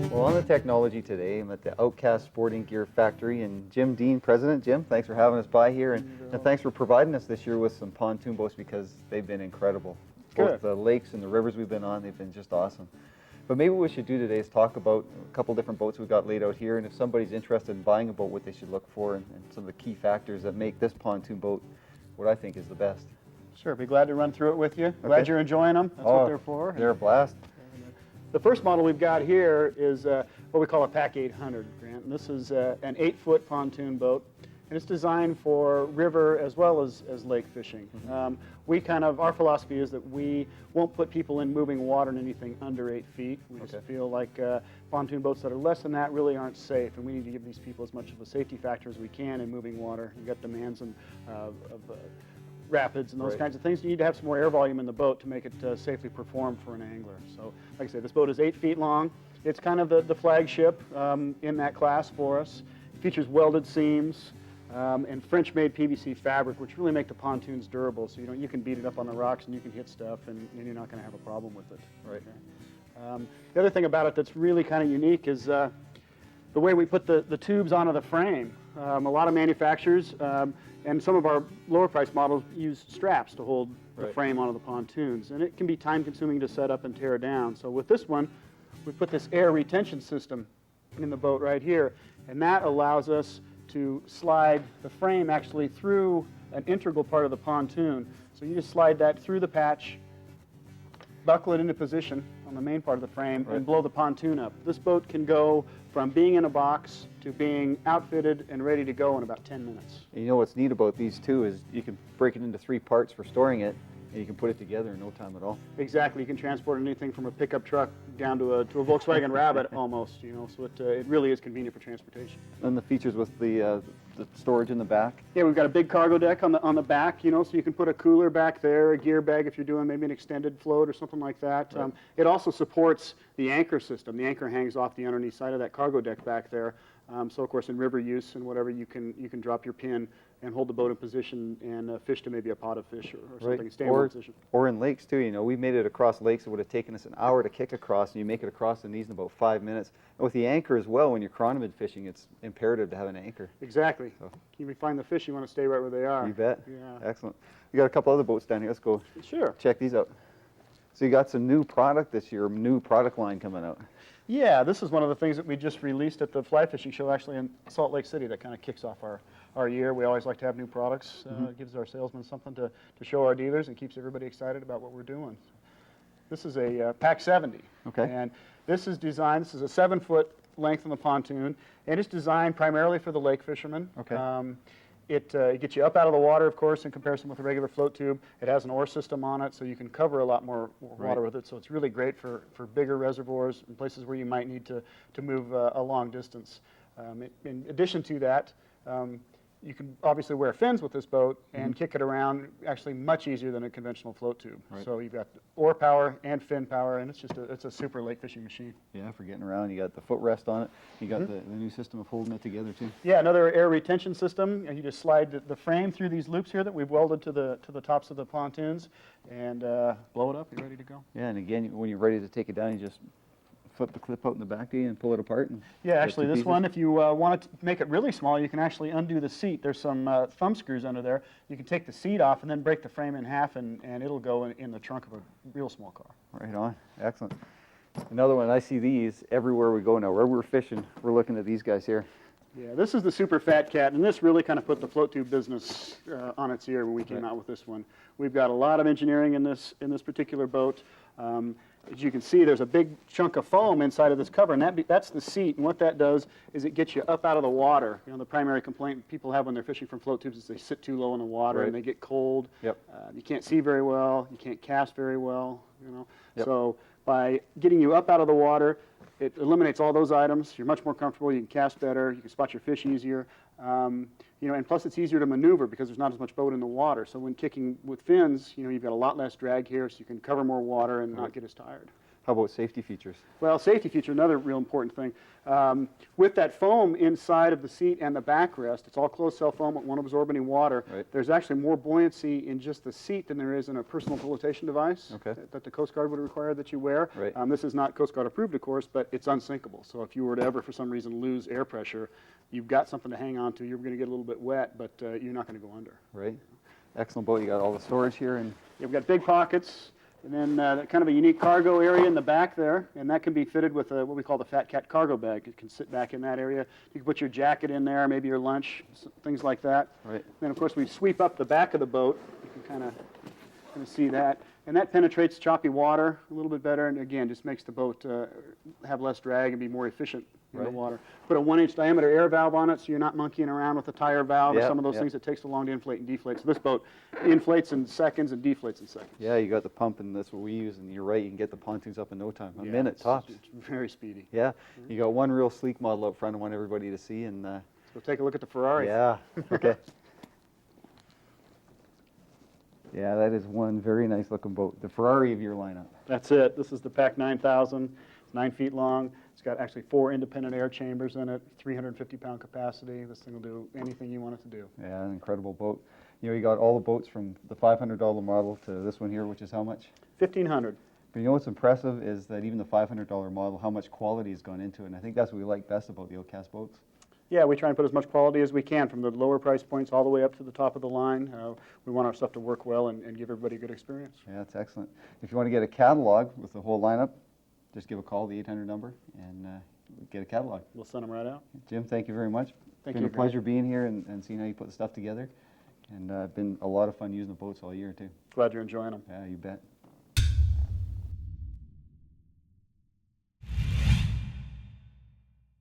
Well, on the technology today, I'm at the Outcast Sporting Gear Factory, and Jim Dean, President. Jim, thanks for having us by here, and thanks for providing us this year with some pontoon boats, because they've been incredible. Both the lakes and the rivers we've been on, they've been just awesome. But maybe what we should do today is talk about a couple different boats we've got laid out here, and if somebody's interested in buying a boat, what they should look for, and some of the key factors that make this pontoon boat what I think is the best. Sure, be glad to run through it with you. Glad you're enjoying them. That's what they're for. They're a blast. The first model we've got here is what we call a PAC 800, Grant. And this is an 8-foot pontoon boat, and it's designed for river as well as lake fishing. Our philosophy is that we won't put people in moving water in anything under 8 feet. We just feel like pontoon boats that are less than that really aren't safe, and we need to give these people as much of a safety factor as we can in moving water. You've got demands of rapids and those kinds of things. You need to have some more air volume in the boat to make it safely perform for an angler. So, like I said, this boat is 8 feet long. It's kind of the flagship in that class for us. It features welded seams and French-made PVC fabric, which really make the pontoons durable. So you can beat it up on the rocks and you can hit stuff, and you're not going to have a problem with it. Right. Okay. The other thing about it that's really kind of unique is the way we put the tubes onto the frame. A lot of manufacturers and some of our lower price models use straps to hold the frame onto the pontoons, and it can be time consuming to set up and tear down. So with this one, we put this air retention system in the boat right here, and that allows us to slide the frame actually through an integral part of the pontoon. So you just slide that through the patch, buckle it into position on the main part of the frame, and blow the pontoon up. This boat can go from being in a box to being outfitted and ready to go in about 10 minutes. And you know what's neat about these too is you can break it into 3 parts for storing it, and you can put it together in no time at all. Exactly. You can transport anything from a pickup truck down to a Volkswagen Rabbit almost, so it really is convenient for transportation. And the features with the storage in the back? Yeah, we've got a big cargo deck on the back, so you can put a cooler back there, a gear bag if you're doing maybe an extended float or something like that. It also supports the anchor system. The anchor hangs off the underneath side of that cargo deck back there. So of course in river use and whatever, you can drop your pin and hold the boat in position and fish to maybe a pot of fish or something. Stay in position. Or in lakes too. We made it across lakes. It would have taken us an hour to kick across, and you make it across the knees in about 5 minutes. And with the anchor as well, when you're chronomid fishing, it's imperative to have an anchor. Exactly. So, if you find the fish, you want to stay right where they are. You bet. Yeah. Excellent. We got a couple other boats down here. Let's go. Sure. Check these out. So you got some new product this year, new product line coming out. Yeah, this is one of the things that we just released at the fly fishing show actually in Salt Lake City that kind of kicks off our year. We always like to have new products. It gives our salesmen something to show our dealers and keeps everybody excited about what we're doing. This is a PAC 70. Okay. And this is designed, this is a 7-foot length on the pontoon, and it's designed primarily for the lake fishermen. Okay. It gets you up out of the water, of course, in comparison with a regular float tube. It has an oar system on it, so you can cover a lot more water with it. So it's really great for bigger reservoirs and places where you might need to move a long distance. In addition to that, you can obviously wear fins with this boat and kick it around actually much easier than a conventional float tube. So you've got oar power and fin power, and it's a super lake fishing machine. Yeah, for getting around. You got the footrest on it. You got the new system of holding it together too. Yeah, another air retention system. You just slide the frame through these loops here that we've welded to the tops of the pontoons, and blow it up. You're ready to go. Yeah, and again, when you're ready to take it down, you just flip the clip out in the back and pull it apart. And yeah, actually this one, if you want to make it really small, you can actually undo the seat. There's some thumb screws under there. You can take the seat off and then break the frame in half, and it'll go in the trunk of a real small car. Right on. Excellent. Another one, I see these everywhere we go now. Wherever we're fishing, we're looking at these guys here. Yeah, this is the Super Fat Cat, and this really kind of put the float tube business on its ear when we came out with this one. We've got a lot of engineering in this particular boat. As you can see, there's a big chunk of foam inside of this cover, and that's the seat. And what that does is it gets you up out of the water. The primary complaint people have when they're fishing from float tubes is they sit too low in the water and they get cold. Yep. You can't see very well. You can't cast very well. Yep. So by getting you up out of the water, it eliminates all those items. You're much more comfortable. You can cast better. You can spot your fish easier. And plus it's easier to maneuver because there's not as much boat in the water. So when kicking with fins, you've got a lot less drag here, so you can cover more water and not get as tired. How about safety features? Well, safety feature, another real important thing. With that foam inside of the seat and the backrest, it's all closed cell foam, it won't absorb any water. Right. There's actually more buoyancy in just the seat than there is in a personal flotation device that the Coast Guard would require that you wear. Right. This is not Coast Guard approved, of course, but it's unsinkable. So if you were to ever, for some reason, lose air pressure, you've got something to hang on to. You're going to get a little bit wet, but you're not going to go under. Right. Excellent boat. You got all the storage here, and You've got big pockets, and then kind of a unique cargo area in the back there, and that can be fitted with what we call the Fat Cat cargo bag. It can sit back in that area. You can put your jacket in there, maybe your lunch, things like that. Right. Then, of course, we sweep up the back of the boat. You can kind of see that. And that penetrates choppy water a little bit better, and again, just makes the boat have less drag and be more efficient in the water. Put a 1-inch diameter air valve on it, so you're not monkeying around with the tire valve or some of those things. It takes so long to inflate and deflate. So this boat inflates in seconds and deflates in seconds. yeah, you got the pump, and that's what we use. And you're right, you can get the pontoons up in no time, a minute tops. It's very speedy. Yeah, you got one real sleek model up front I want everybody to see, and So take a look at the Ferrari. yeah, okay. Yeah, that is one very nice looking boat. The Ferrari of your lineup. That's it. This is the PAC 9000. It's 9 feet long. It's got actually 4 independent air chambers in it, 350-pound capacity. This thing will do anything you want it to do. Yeah, an incredible boat. You know, you got all the boats from the $500 model to this one here, which is how much? $1,500. But you know what's impressive is that even the $500 model, how much quality has gone into it. And I think that's what we like best about the Outcast boats. Yeah, we try and put as much quality as we can from the lower price points all the way up to the top of the line. We want our stuff to work well and give everybody a good experience. Yeah, that's excellent. If you want to get a catalog with the whole lineup, just give a call, the 800 number, and get a catalog. We'll send them right out. Jim, thank you very much. Thank It's been you, a pleasure being here and seeing how you put the stuff together. And been a lot of fun using the boats all year, too. Glad you're enjoying them. Yeah, you bet.